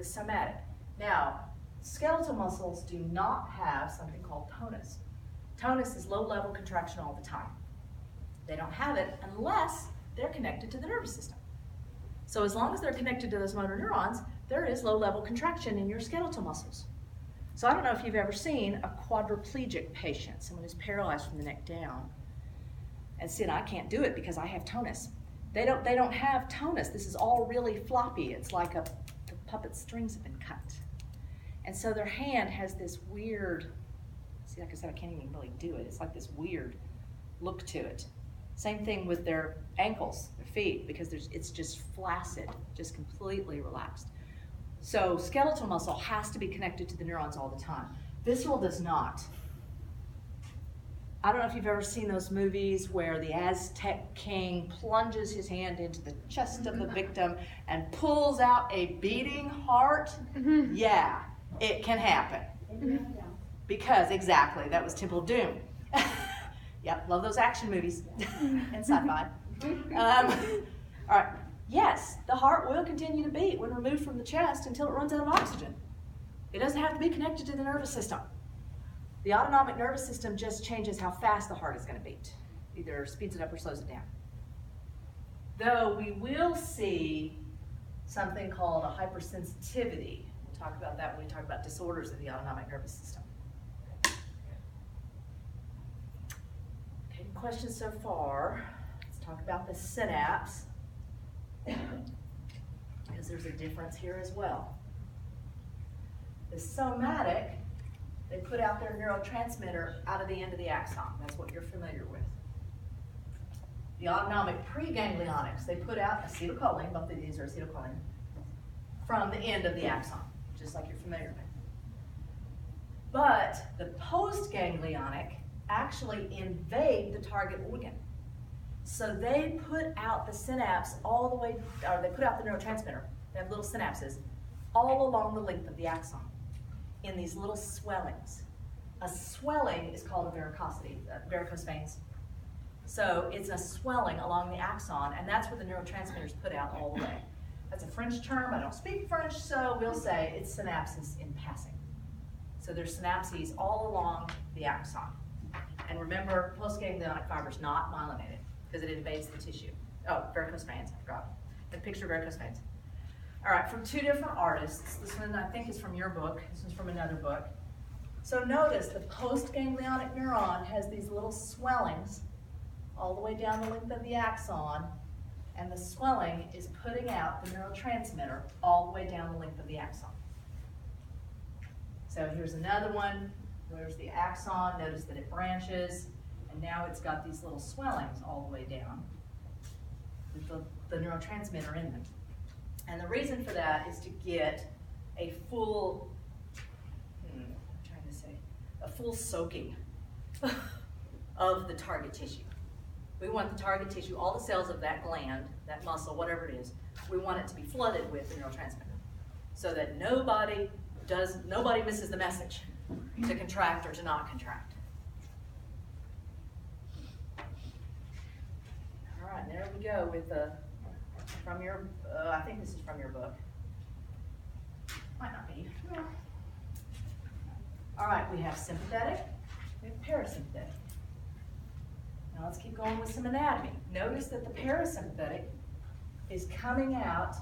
the somatic. Now, skeletal muscles do not have something called tonus. Tonus is low-level contraction all the time. They don't have it unless they're connected to the nervous system. So as long as they're connected to those motor neurons, there is low-level contraction in your skeletal muscles. So I don't know if you've ever seen a quadriplegic patient, someone who's paralyzed from the neck down, and said, I can't do it because I have tonus. They don't have tonus. This is all really floppy. It's like the puppet strings have been cut. And so their hand has this weird, see, like I said, I can't even really do it. It's like this weird look to it. Same thing with their ankles, their feet, because it's just flaccid, just completely relaxed. So skeletal muscle has to be connected to the neurons all the time. Visceral does not. I don't know if you've ever seen those movies where the Aztec king plunges his hand into the chest of the victim and pulls out a beating heart. Yeah, it can happen. Because, exactly, that was Temple of Doom. Yep, love those action movies and sci-fi. All right, yes, the heart will continue to beat when removed from the chest until it runs out of oxygen. It doesn't have to be connected to the nervous system. The autonomic nervous system just changes how fast the heart is going to beat. Either speeds it up or slows it down. Though we will see something called a hypersensitivity. We'll talk about that when we talk about disorders of the autonomic nervous system. Okay, questions so far? Let's talk about the synapse, because there's a difference here as well. The somatic, they put out their neurotransmitter out of the end of the axon. That's what you're familiar with. The autonomic preganglionics, they put out acetylcholine, both of these are acetylcholine, from the end of the axon, just like you're familiar with. But the postganglionic actually invade the target organ. So they put out the synapse all the way, or they put out the neurotransmitter, they have little synapses, all along the length of the axon, in these little swellings. A swelling is called a varicosity, varicose veins. So it's a swelling along the axon, and that's where the neurotransmitters put out all the way. That's a French term. I don't speak French, so we'll say it's synapses in passing. So there's synapses all along the axon. And remember, postganglionic fiber is not myelinated because it invades the tissue. Oh, varicose veins, I forgot. And picture varicose veins. All right, from two different artists. This one I think is from your book. This one's from another book. So notice the postganglionic neuron has these little swellings all the way down the length of the axon, and the swelling is putting out the neurotransmitter all the way down the length of the axon. So here's another one. There's the axon. Notice that it branches, and now it's got these little swellings all the way down with the neurotransmitter in them. And the reason for that is to get a full, a full soaking of the target tissue. We want the target tissue, all the cells of that gland, that muscle, whatever it is, we want it to be flooded with the neurotransmitter so that nobody misses the message to contract or to not contract. All right, there we go with from your, I think this is from your book. Might not be. All right, we have sympathetic, we have parasympathetic. Now let's keep going with some anatomy. Notice that the parasympathetic is coming out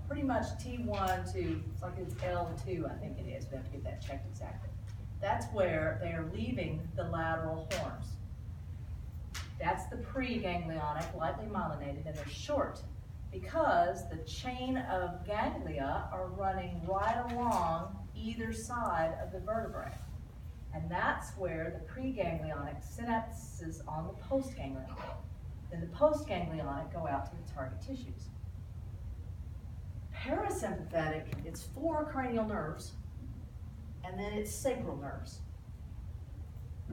pretty much T1 to, it's like it's L2, I think it is. We have to get that checked exactly. That's where they are leaving the lateral horns. That's the preganglionic, lightly myelinated, and they're short because the chain of ganglia are running right along either side of the vertebrae. And that's where the preganglionic synapses on the postganglionic. Then the postganglionic go out to the target tissues. Parasympathetic, it's 4 cranial nerves, and then it's sacral nerves.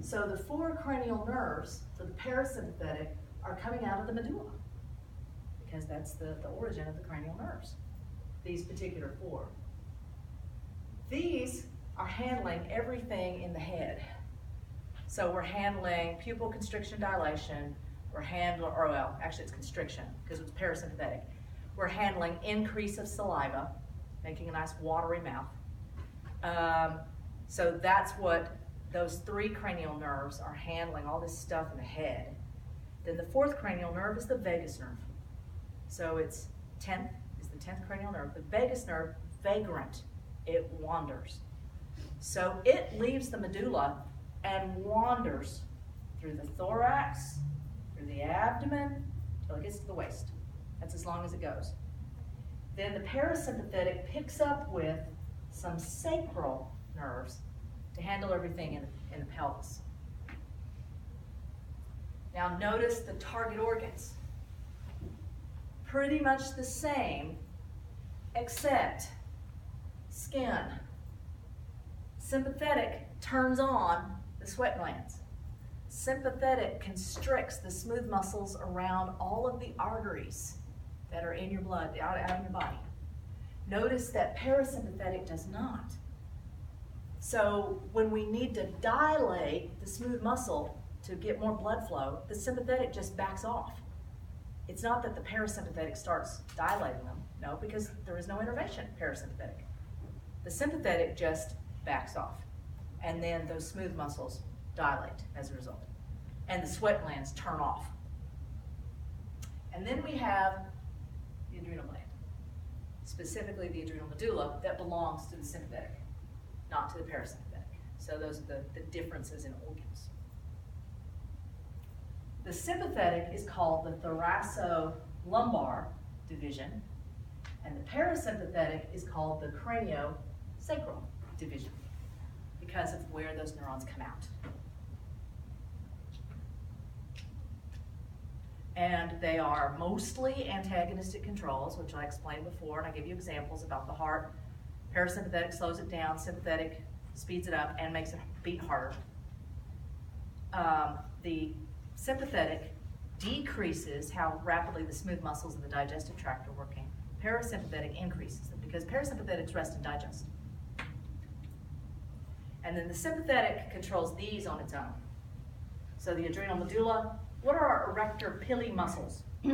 So the 4 cranial nerves for the parasympathetic are coming out of the medulla because that's the origin of the cranial nerves, these particular 4. These are handling everything in the head. So we're handling pupil constriction dilation, actually it's constriction because it's parasympathetic. We're handling increase of saliva, making a nice watery mouth. So that's what those 3 cranial nerves are handling, all this stuff in the head. Then the 4th cranial nerve is the vagus nerve. So it's 10th is the 10th cranial nerve. The vagus nerve, vagrant, it wanders. So it leaves the medulla and wanders through the thorax, through the abdomen, till it gets to the waist. That's as long as it goes. Then the parasympathetic picks up with some sacral nerves to handle everything in the pelvis. Now notice the target organs. Pretty much the same, except skin. Sympathetic turns on the sweat glands. Sympathetic constricts the smooth muscles around all of the arteries that are in your blood, out in your body. Notice that parasympathetic does not. So when we need to dilate the smooth muscle to get more blood flow, the sympathetic just backs off. It's not that the parasympathetic starts dilating them, no, because there is no innervation parasympathetic. The sympathetic just backs off, and then those smooth muscles dilate as a result, and the sweat glands turn off. And then we have the adrenal gland, specifically the adrenal medulla, that belongs to the sympathetic, not to the parasympathetic. So those are the differences in organs. The sympathetic is called the thoracolumbar division, and the parasympathetic is called the craniosacral division because of where those neurons come out. And they are mostly antagonistic controls, which I explained before, and I give you examples about the heart. Parasympathetic slows it down, sympathetic speeds it up and makes it beat harder. The sympathetic decreases how rapidly the smooth muscles of the digestive tract are working. Parasympathetic increases them because parasympathetics rest and digest. And then the sympathetic controls these on its own. So the adrenal medulla, what are our erector pili muscles? The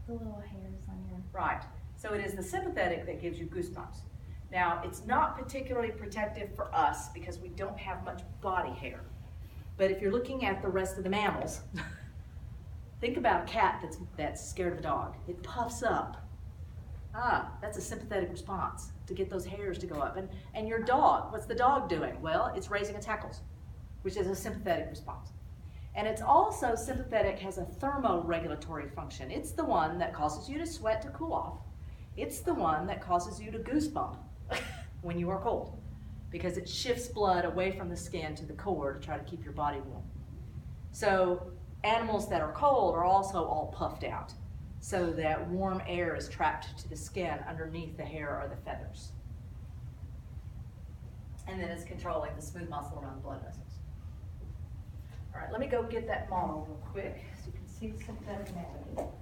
little hairs on your... Right. So it is the sympathetic that gives you goosebumps. Now, it's not particularly protective for us because we don't have much body hair. But if you're looking at the rest of the mammals, think about a cat that's scared of a dog. It puffs up. That's a sympathetic response to get those hairs to go up. And your dog, what's the dog doing? Well, it's raising its hackles, which is a sympathetic response. And it's also sympathetic has a thermoregulatory function. It's the one that causes you to sweat to cool off. It's the one that causes you to goosebump when you are cold, because it shifts blood away from the skin to the core to try to keep your body warm. So animals that are cold are also all puffed out, so that warm air is trapped to the skin underneath the hair or the feathers. And then it's controlling the smooth muscle around the blood vessels. All right, let me go get that model real quick so you can see the sympathetic anatomy.